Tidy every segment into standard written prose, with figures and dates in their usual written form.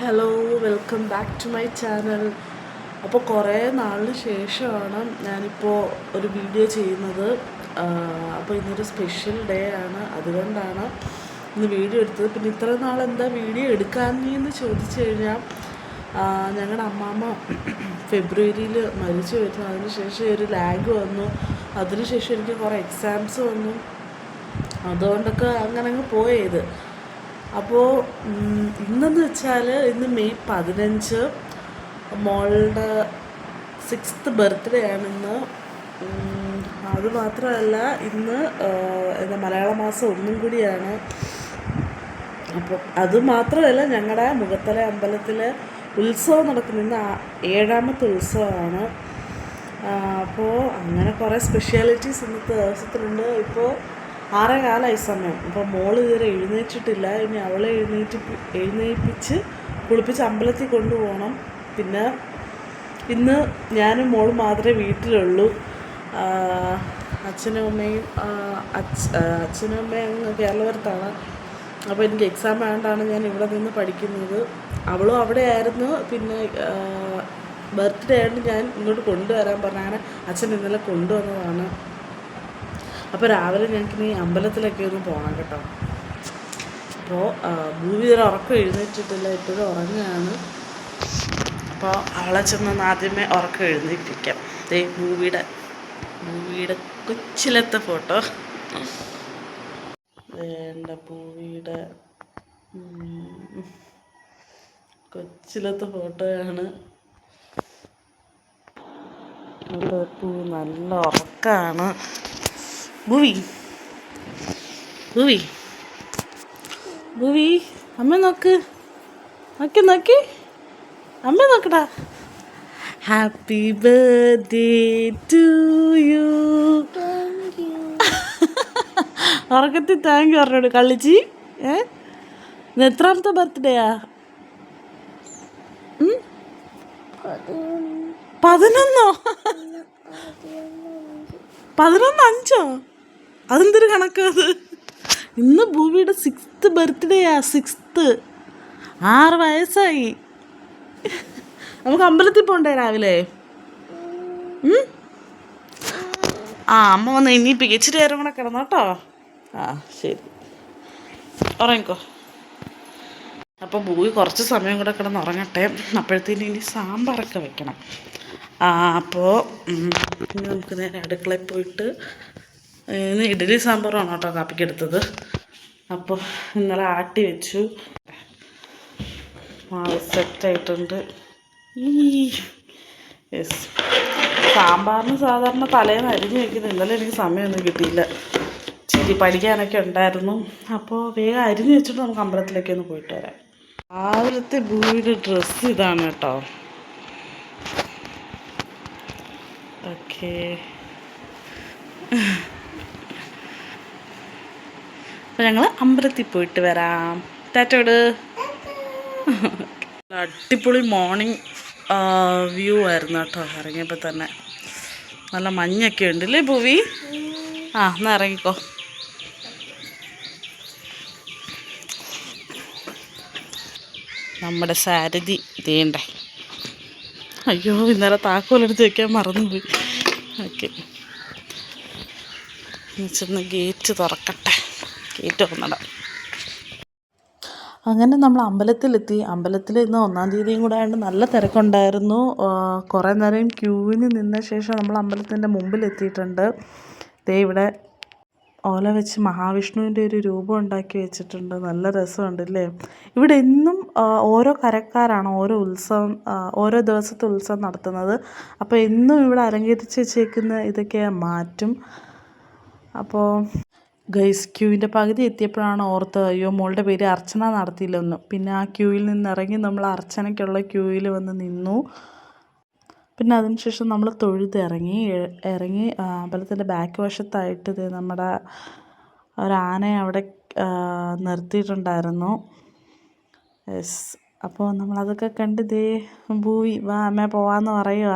Hello, welcome back to my channel. അപ്പോൾ കുറേ നാളിന് ശേഷമാണ് ഞാനിപ്പോൾ ഒരു വീഡിയോ ചെയ്യുന്നത്. അപ്പോൾ ഇന്നൊരു സ്പെഷ്യൽ ഡേ ആണ്, അതുകൊണ്ടാണ് ഇന്ന് വീഡിയോ എടുത്തത്. പിന്നെ ഇത്ര നാൾ എന്താ വീഡിയോ എടുക്കാമെന്ന് ചോദിച്ചു കഴിഞ്ഞാൽ ഞങ്ങളുടെ അമ്മാമ്മ ഫെബ്രുവരിയിൽ മരിച്ചു വരുന്നു. അതിനുശേഷം ഒരു ലാഗ് വന്നു, അതിനുശേഷം എനിക്ക് കുറേ എക്സാംസ് വന്നു, അതുകൊണ്ടൊക്കെ അങ്ങനെ അങ്ങ് പോയത്. അപ്പോൾ ഇന്നെന്ന് വെച്ചാൽ ഇന്ന് മെയ് 15 മോളുടെ 6th ബർത്ത്ഡേ ആണിന്ന്. അതുമാത്രമല്ല ഇന്ന് എന്താ മലയാള മാസം 1 കൂടിയാണ്. അപ്പോൾ അതുമാത്രമല്ല ഞങ്ങളുടെ മുഖത്തല അമ്പലത്തിലെ ഉത്സവം നടക്കുന്നു. ഇന്ന് 7ാമത്തെ ഉത്സവമാണ്. അപ്പോൾ അങ്ങനെ കുറേ സ്പെഷ്യാലിറ്റീസ് ഇന്നത്തെ ദിവസത്തിലുണ്ട്. ഇപ്പോൾ 6:15 സമയം. അപ്പോൾ മോൾ ഇതുവരെ എഴുന്നേറ്റിട്ടില്ല. ഇനി അവളെ എഴുന്നേൽപ്പിച്ച് കുളിപ്പിച്ച് അമ്പലത്തിൽ കൊണ്ടുപോകണം. പിന്നെ ഇന്ന് ഞാനും മോളും മാത്രമേ വീട്ടിലുള്ളൂ. അച്ഛനും അമ്മയും അങ്ങ് കേരളപുരത്താണ്. അപ്പോൾ എനിക്ക് എക്സാം ആയതുകൊണ്ടാണ് ഞാൻ ഇവിടെ നിന്ന് പഠിക്കുന്നത്. അവളും അവിടെ ആയിരുന്നു. പിന്നെ ബർത്ത്ഡേ ആയതുകൊണ്ട് ഞാൻ ഇങ്ങോട്ട് കൊണ്ടുവരാൻ പറഞ്ഞു. അങ്ങനെ അച്ഛൻ ഇന്നലെ കൊണ്ടുവന്നതാണ്. അപ്പോൾ രാവിലെ ഞങ്ങൾക്കിനി അമ്പലത്തിലൊക്കെ ഒന്ന് പോകണം കേട്ടോ. അപ്പോൾ ഭൂമി ഇതൊരു ഉറക്കം എഴുന്നേറ്റിട്ടില്ല, ഇപ്പോഴും ഉറങ്ങുകയാണ്. അപ്പോൾ അവളെ ചെന്നൊന്ന് ആദ്യമേ ഉറക്കം എഴുന്നേൽപ്പിക്കാം. ഭൂമിയുടെ കൊച്ചിലത്തെ ഫോട്ടോ വേണ്ട, ഭൂമിയുടെ കൊച്ചിലത്തെ ഫോട്ടോയാണ്. പൂ നല്ല ഉറക്കമാണ്. ഭൂവി അമ്മ നോക്ക്, അമ്മ നോക്കടാ. Happy birthday to you. ഉറക്കത്തിൽ താങ്ക് യു പറഞ്ഞോട് കളിച്ചി. എത്രാമത്തെ ബർത്ത്ഡേയാ? 11? 11:05? അതെന്തൊരു കണക്കത്? ഇന്ന് ഭൂമിയുടെ 6th ബർത്ത്ഡേയാ. 6th. 6 വയസ്സായി. നമുക്ക് അമ്പലത്തിൽ പോകണ്ടേ രാവിലെ? അമ്മ വന്ന് എണീപ്പിക്കുക. ഇച്ചിരി നേരം കൂടെ കിടന്നു കേട്ടോ. ശരി, ഉറങ്ങിക്കോ. അപ്പോൾ ഭൂമി കുറച്ച് സമയം കൂടെ കിടന്ന് ഉറങ്ങട്ടെ. അപ്പോഴത്തേനും ഇനി സാമ്പാറൊക്കെ വെക്കണം. അപ്പോൾ ഇനി നമുക്ക് നേരെ അടുക്കളയിൽ പോയിട്ട് ഇന്ന് ഇഡ്ഡലി സാമ്പാറാണ് കേട്ടോ കാപ്പിക്കെടുത്തത്. അപ്പോൾ ഇന്നലെ ആട്ടി വെച്ചു, മാവ് സെറ്റായിട്ടുണ്ട്. യെസ്, സാമ്പാറിന് സാധാരണ തലേന്ന് അരിഞ്ഞ് വയ്ക്കുന്നത്. ഇന്നലെ എനിക്ക് സമയമൊന്നും കിട്ടിയില്ല, ഇച്ചിരി പഠിക്കാനൊക്കെ ഉണ്ടായിരുന്നു. അപ്പോൾ വേഗം അരിഞ്ഞ് വെച്ചിട്ട് നമുക്ക് അമ്പലത്തിലേക്ക് ഒന്ന് പോയിട്ട് വരാം. രാവിലത്തെ ഭൂമിയുടെ ഡ്രസ്സ് ഇതാണ് കേട്ടോ. ഓക്കെ, അപ്പോൾ ഞങ്ങൾ അമ്പലത്തിൽ പോയിട്ട് വരാം. ടാറ്റോട്. അടിപൊളി മോർണിംഗ് വ്യൂ ആയിരുന്നു കേട്ടോ. ഇറങ്ങിയപ്പോൾ തന്നെ നല്ല മഞ്ഞൊക്കെ ഉണ്ടല്ലേ ഭൂവി? എന്നാൽ ഇറങ്ങിക്കോ. നമ്മുടെ സാരഥി ഇതേണ്ടേ. അയ്യോ, ഇന്നലെ താക്കോലെടുത്ത് വയ്ക്കാൻ മറന്നുപോയി. ഓക്കെ, ചെന്ന് ഗേറ്റ് തുറക്കട്ടെ. ഗേറ്റ് തുറന്നിടാം. അങ്ങനെ നമ്മൾ അമ്പലത്തിലെത്തി. അമ്പലത്തിൽ ഇന്ന് 1-ാം തീയതിയും കൂടെ ആയതുകൊണ്ട് നല്ല തിരക്കുണ്ടായിരുന്നു. കുറേ നേരം ക്യൂവിന് നിന്ന ശേഷം നമ്മൾ അമ്പലത്തിൻ്റെ മുമ്പിലെത്തിയിട്ടുണ്ട്. ഇവിടെ ഓല വെച്ച് മഹാവിഷ്ണുവിൻ്റെ ഒരു രൂപം ഉണ്ടാക്കി വെച്ചിട്ടുണ്ട്. നല്ല രസമുണ്ടല്ലേ. ഇവിടെ എന്നും ഓരോ കരക്കാരാണ് ഓരോ ദിവസത്തെ ഉത്സവം നടത്തുന്നത്. അപ്പോൾ എന്നും ഇവിടെ അലങ്കരിച്ച് വെച്ചേക്കുന്ന ഇതൊക്കെ മാറ്റും. അപ്പോൾ ഗൈസ്, ക്യൂവിൻ്റെ പകുതി എത്തിയപ്പോഴാണ് ഓർത്തത്, അയ്യോ മോളുടെ പേര് അർച്ചന നടത്തിയില്ലൊന്നും. പിന്നെ ആ ക്യൂവിൽ നിന്ന് ഇറങ്ങി നമ്മൾ അർച്ചനയ്ക്കുള്ള ക്യൂവിൽ വന്ന് നിന്നു. പിന്നെ അതിനുശേഷം നമ്മൾ ഇറങ്ങി അമ്പലത്തിൻ്റെ ബാക്ക് വശത്തായിട്ട് നമ്മുടെ ഒരാനയെ അവിടെ നിർത്തിയിട്ടുണ്ടായിരുന്നു. യെസ്, അപ്പോൾ നമ്മളതൊക്കെ കണ്ട് ഭൂവി വാ അമ്മ പോവാന്ന് പറയുക.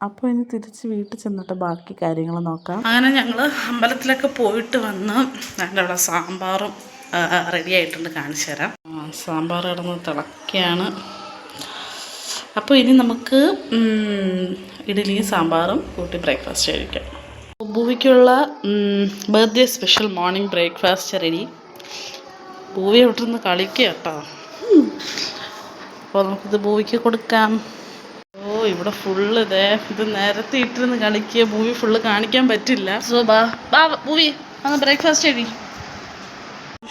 അപ്പോൾ ഇനി തിരിച്ച് വീട്ടിൽ ചെന്നിട്ട് ബാക്കി കാര്യങ്ങൾ നോക്കാം. അങ്ങനെ ഞങ്ങൾ അമ്പലത്തിലൊക്കെ പോയിട്ട് വന്ന് അതിൻ്റെ അവിടെ സാമ്പാറും റെഡി ആയിട്ടുണ്ട്, കാണിച്ചു തരാം. സാമ്പാർ കിടന്ന് തിളക്കുകയാണ്. അപ്പോൾ ഇനി നമുക്ക് ഇഡ്ഡലിയും സാമ്പാറും കൂട്ടി ബ്രേക്ക്ഫാസ്റ്റ് കഴിക്കാം. ഭൂവിക്കുള്ള birthday special morning breakfast ready. Bhuvi ഇവിടുന്ന് കളിക്കുക കേട്ടോ. അപ്പോൾ നമുക്കിത് ഭൂവിക്ക് കൊടുക്കാം. ഇവിടെ ഫുള്ള് ഇത് നേരത്തെ ഇട്ടിരുന്ന് കളിക്കുക. ഭൂവി ഫുള്ള് കാണിക്കാൻ പറ്റില്ല. സോ ബാ ഭൂവി അന്ന് ബ്രേക്ക്ഫാസ്റ്റ് കഴി.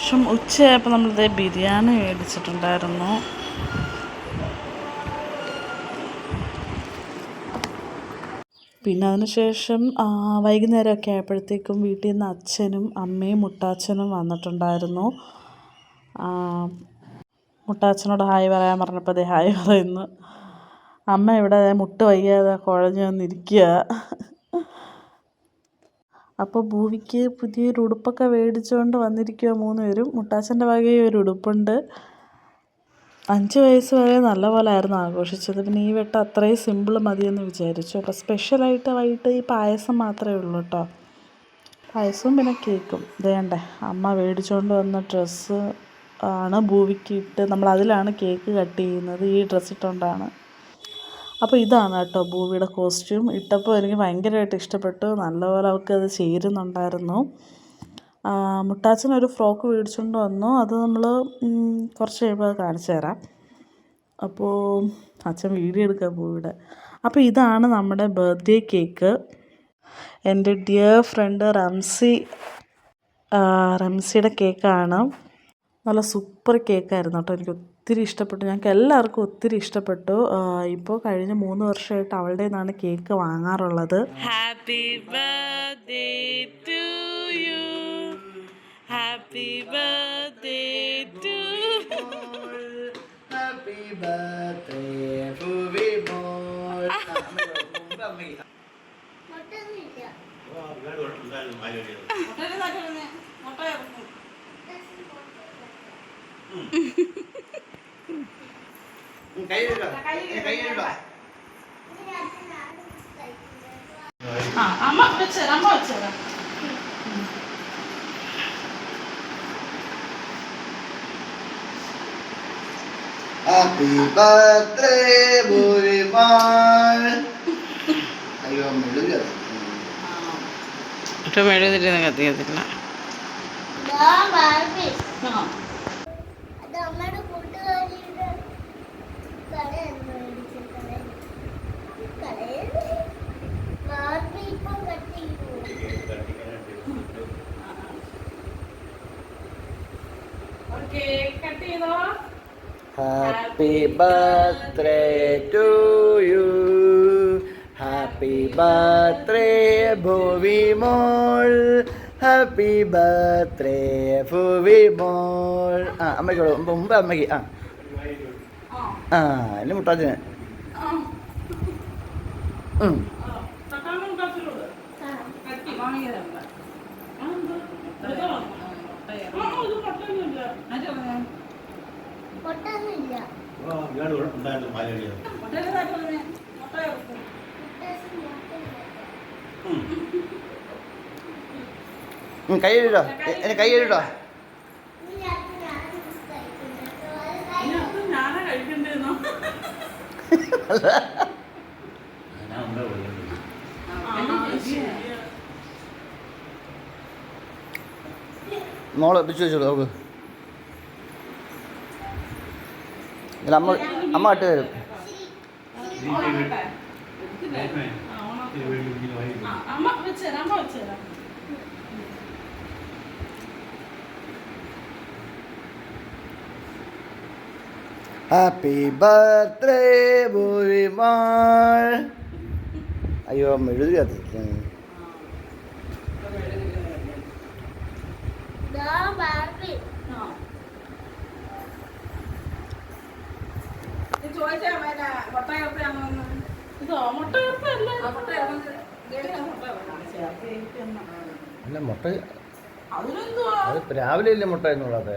ശേഷം ഉച്ചയായപ്പോൾ നമ്മളിത് ബിരിയാണി മേടിച്ചിട്ടുണ്ടായിരുന്നു. പിന്നെ അതിനുശേഷം വൈകുന്നേരമൊക്കെ ആയപ്പോഴത്തേക്കും വീട്ടിൽ നിന്ന് അച്ഛനും അമ്മയും മുട്ടാച്ചനും വന്നിട്ടുണ്ടായിരുന്നു. മുട്ടാച്ചനോട് ഹായ് പറയാൻ പറഞ്ഞപ്പോൾ അതേ ഹായ് പറയുന്നു. അമ്മ ഇവിടെ മുട്ട് വയ്യാതെ കുഴഞ്ഞു വന്നിരിക്കുക. അപ്പോൾ ഭൂവിക്ക് പുതിയൊരു ഉടുപ്പൊക്കെ മേടിച്ചുകൊണ്ട് വന്നിരിക്കുക 3 പേരും. മുട്ടാച്ചൻ്റെ വകയിൽ ഒരു ഉടുപ്പുണ്ട്. 5 വയസ്സ് വരെ നല്ല പോലെ ആയിരുന്നു ആഘോഷിച്ചത്. പിന്നെ ഈ വട്ടം അത്രയും സിമ്പിൾ മതിയെന്ന് വിചാരിച്ചു. അപ്പോൾ സ്പെഷ്യലായിട്ട് വൈകിട്ട് ഈ പായസം മാത്രമേ ഉള്ളൂ കേട്ടോ. പായസവും പിന്നെ കേക്കും. ഇതേണ്ടേ അമ്മ മേടിച്ചുകൊണ്ട് വന്ന ഡ്രസ്സ് ആണ് ഭൂവിക്ക് ഇട്ട്. നമ്മളതിലാണ് കേക്ക് കട്ട് ചെയ്യുന്നത്. ഈ ഡ്രസ്സ് ഇട്ടുകൊണ്ടാണ്. അപ്പോൾ ഇതാണ് കേട്ടോ ഭൂവിയുടെ കോസ്റ്റ്യൂം. ഇട്ടപ്പോൾ എനിക്ക് ഭയങ്കരമായിട്ട് ഇഷ്ടപ്പെട്ടു. നല്ലപോലെ അവൾക്കത് ചേരുന്നുണ്ടായിരുന്നു. മുട്ടാച്ചനൊരു ഫ്രോക്ക് മേടിച്ചുകൊണ്ട് വന്നു. അത് നമ്മൾ കുറച്ച് കഴിയുമ്പോൾ അത് കാണിച്ചു തരാം. അപ്പോൾ അച്ഛൻ വീഡിയോ എടുക്കാൻ ഭൂവിയുടെ. അപ്പോൾ ഇതാണ് നമ്മുടെ ബർത്ത്ഡേ കേക്ക്. എൻ്റെ ഡിയർ ഫ്രണ്ട് റംസിയുടെ കേക്കാണ്. നല്ല സൂപ്പർ കേക്കായിരുന്നു കേട്ടോ. എനിക്ക് ഒത്തിരി ഇഷ്ടപ്പെട്ടു. ഞങ്ങൾക്ക് എല്ലാവർക്കും ഒത്തിരി ഇഷ്ടപ്പെട്ടു. ഇപ്പോൾ കഴിഞ്ഞ 3 വർഷമായിട്ട് അവളുടെ നിന്നാണ് കേക്ക് വാങ്ങാറുള്ളത്. Happy birthday to you, happy birthday to happy birthday Bhuvi മോൾ. അമ്മ വെച്ചേരാ. ഹാപ്പി ബർത്ത്ഡേ ഭൂവി മോൾ. അയ്യോ മെഴുകുക മെഴുകുതിരി കത്തിക്കത്തില്ല. Happy birthday to you, happy birthday Bhuvi Mol, happy birthday Bhuvi Mol. അമ്മയ്ക്കോളൂ മുമ്പ് അമ്മയ്ക്ക് എന്നെ മുട്ടാച്ചന്. കൈ എഴുട്ടോ, എന്നെ കൈ എഴുട്ടോ. മോളെ പിടിച്ചു വെച്ചോളൂ നോക്ക്. അമ്മ ഇട്ട് തരും. ഹാപ്പി ബർത്ത്ഡേ ഭൂവി മോൾ. അയ്യോ മെഴുകുക കത്തിക്കുന്നു. അല്ല മുട്ട അത് രാവിലെ ഇല്ലേ മുട്ട എന്നുള്ളത്.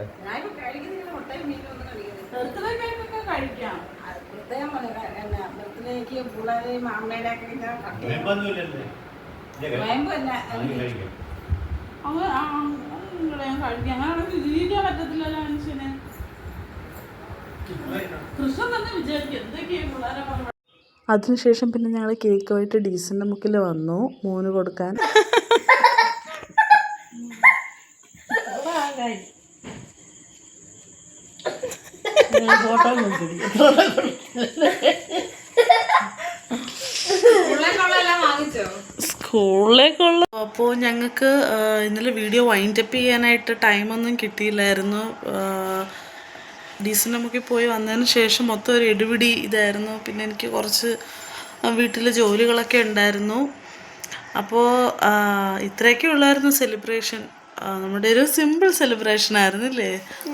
അങ്ങനെയാണെങ്കിൽ ജീവിക്കാൻ പറ്റത്തില്ലല്ലോ മനുഷ്യന്. അതിനുശേഷം പിന്നെ ഞങ്ങൾ കേക്കുമായിട്ട് ഡീസൻ്റെ മുക്കിൽ വന്നു മോന് കൊടുക്കാൻ. സ്കൂളിലേക്കുള്ള അപ്പോൾ ഞങ്ങൾക്ക് ഇന്നലെ വീഡിയോ വൈൻഡപ്പ് ചെയ്യാനായിട്ട് ടൈമൊന്നും കിട്ടിയില്ലായിരുന്നു. ഡീസൻ്റെ മുക്കിൽ പോയി വന്നതിന് ശേഷം മൊത്തം ഒരു എടുപിടി ഇതായിരുന്നു. പിന്നെ എനിക്ക് കുറച്ച് വീട്ടിലെ ജോലികളൊക്കെ ഉണ്ടായിരുന്നു. അപ്പോൾ ഇത്രയൊക്കെ ഉള്ളായിരുന്നു സെലിബ്രേഷൻ. നമ്മുടെ ഒരു സിമ്പിൾ സെലിബ്രേഷൻ ആയിരുന്നില്ലേ?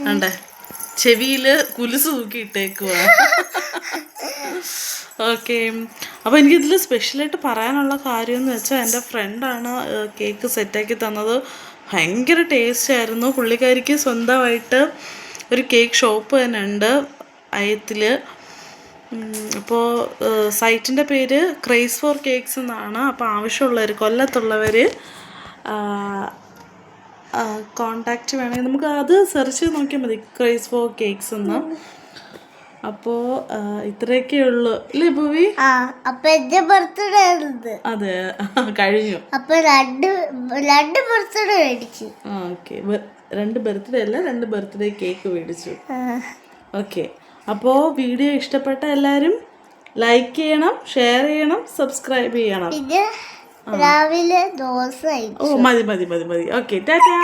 ആണ്ടേ ചെവിയിൽ കുലുസ് തൂക്കി ഇട്ടേക്കുക. ഓക്കെ, അപ്പോൾ എനിക്കിതിൽ സ്പെഷ്യലായിട്ട് പറയാനുള്ള കാര്യം എന്ന് വെച്ചാൽ എൻ്റെ ഫ്രണ്ടാണ് കേക്ക് സെറ്റാക്കി തന്നത്. ഭയങ്കര ടേസ്റ്റ് ആയിരുന്നു. പുള്ളിക്കാരിക്ക് സ്വന്തമായിട്ട് ഒരു കേക്ക് ഷോപ്പ് തന്നെ ഉണ്ട് അയത്തിൽ. അപ്പോൾ സൈറ്റിൻ്റെ പേര് ക്രേസ് ഫോർ കേക്ക്സ് എന്നാണ്. അപ്പോൾ ആവശ്യമുള്ളവർ കൊല്ലത്തുള്ളവർ കോണ്ടാക്റ്റ് വേണമെങ്കിൽ നമുക്ക് അത് സെർച്ച് ചെയ്ത് നോക്കിയാൽ മതി, ക്രേസ് ഫോർ കേക്ക്സ് എന്ന്. അപ്പോൾ ഇത്രയൊക്കെ ഉള്ളു അല്ലേ ഭൂവി? അപ്പൊ എന്റെ ബർത്ത്ഡേ അതെ കഴിഞ്ഞു. അപ്പൊ രണ്ട് ബർത്ത്ഡേ മേടിച്ചു. ഓക്കെ, 2 ബർത്ത്ഡേ അല്ല 2 ബർത്ത്ഡേ കേക്ക് മേടിച്ചു. ഓക്കെ, അപ്പോൾ വീഡിയോ ഇഷ്ടപ്പെട്ട എല്ലാവരും ലൈക്ക് ചെയ്യണം, ഷെയർ ചെയ്യണം, സബ്സ്ക്രൈബ് ചെയ്യണം. പിന്നെ രാവിലെ ദോശ. ഓ മതി. ഓക്കെ, ടാറ്റാ.